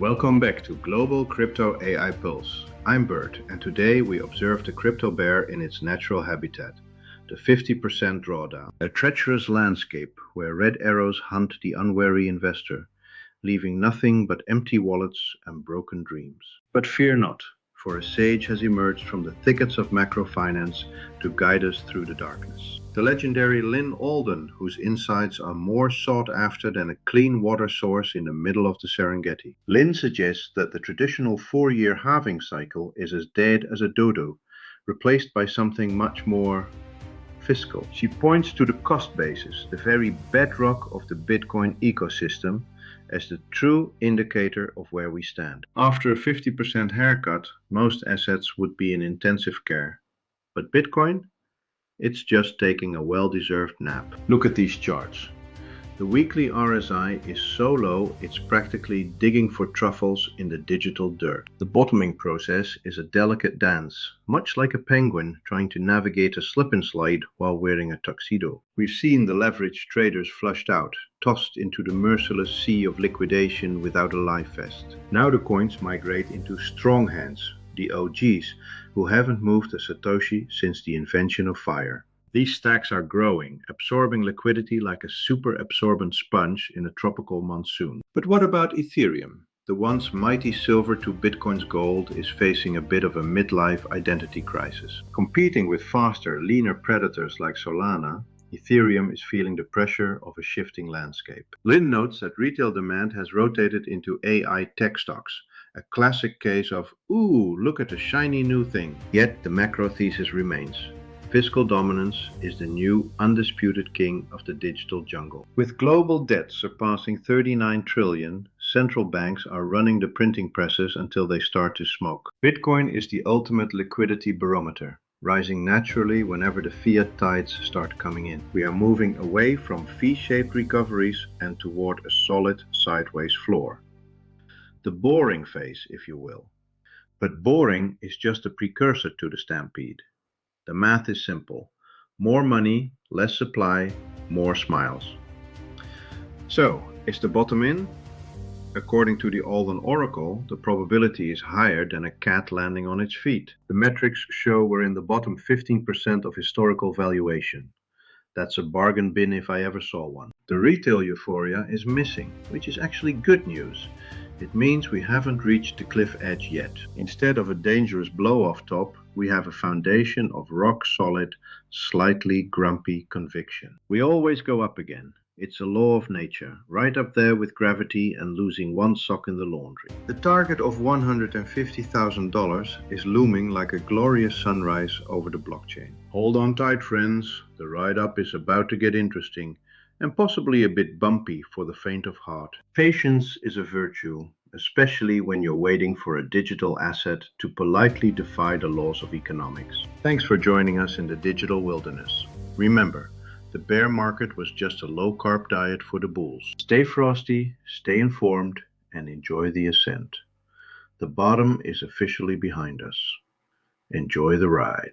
Welcome back to Global Crypto AI Pulse. I'm Bert, and today we observe the crypto bear in its natural habitat, the 50% drawdown. A treacherous landscape where red arrows hunt the unwary investor, leaving nothing but empty wallets and broken dreams. But fear not, for a sage has emerged from the thickets of macrofinance to guide us through the darkness. The legendary Lyn Alden, whose insights are more sought after than a clean water source in the middle of the Serengeti. Lyn suggests that the traditional 4-year halving cycle is as dead as a dodo, replaced by something much more fiscal. She points to the cost basis, the very bedrock of the Bitcoin ecosystem, as the true indicator of where we stand. After a 50% haircut, most assets would be in intensive care. But Bitcoin? It's just taking a well-deserved nap. Look at these charts. The weekly RSI is so low it's practically digging for truffles in the digital dirt. The bottoming process is a delicate dance, much like a penguin trying to navigate a slip and slide while wearing a tuxedo. We've seen the leveraged traders flushed out, tossed into the merciless sea of liquidation without a life vest. Now the coins migrate into strong hands, the OGs, who haven't moved a Satoshi since the invention of fire. These stacks are growing, absorbing liquidity like a super absorbent sponge in a tropical monsoon. But what about Ethereum? The once mighty silver to Bitcoin's gold is facing a bit of a midlife identity crisis. Competing with faster, leaner predators like Solana, Ethereum is feeling the pressure of a shifting landscape. Lyn notes that retail demand has rotated into AI tech stocks, a classic case of, ooh, look at the shiny new thing. Yet the macro thesis remains. Fiscal dominance is the new undisputed king of the digital jungle. With global debt surpassing 39 trillion, central banks are running the printing presses until they start to smoke. Bitcoin is the ultimate liquidity barometer, rising naturally whenever the fiat tides start coming in. We are moving away from V-shaped recoveries and toward a solid sideways floor. The boring phase, if you will. But boring is just a precursor to the stampede. The math is simple. More money, less supply, more smiles. So, is the bottom in? According to the Alden Oracle, the probability is higher than a cat landing on its feet. The metrics show we're in the bottom 15% of historical valuation. That's a bargain bin if I ever saw one. The retail euphoria is missing, which is actually good news. It means we haven't reached the cliff edge yet. Instead of a dangerous blow-off top, we have a foundation of rock-solid, slightly grumpy conviction. We always go up again. It's a law of nature, right up there with gravity and losing one sock in the laundry. The target of $150,000 is looming like a glorious sunrise over the blockchain. Hold on tight, friends. The ride up is about to get interesting, and possibly a bit bumpy for the faint of heart. Patience is a virtue, especially when you're waiting for a digital asset to politely defy the laws of economics. Thanks for joining us in the digital wilderness. Remember, the bear market was just a low-carb diet for the bulls. Stay frosty, stay informed, and enjoy the ascent. The bottom is officially behind us. Enjoy the ride.